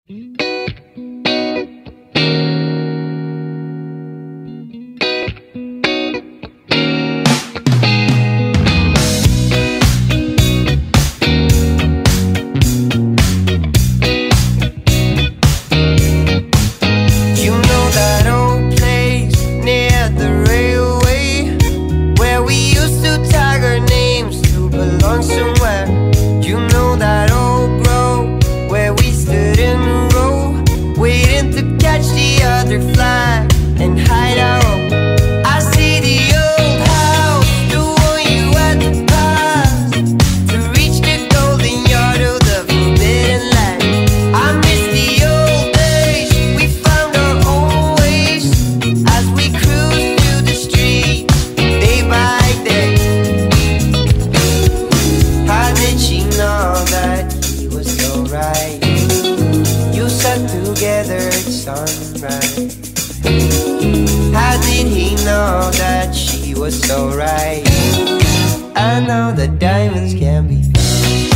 Somewhere, you know that old grove where we stood in a row, waiting to catch the other fly and hide out. I see the old house, the one you had to pass to reach the golden yard of the forbidden land. I miss the old days, we found our own ways as we cruised through the street day by day. She know that he was so right. You sat together at sunrise. How did he know that she was so right? I know that diamonds can be found.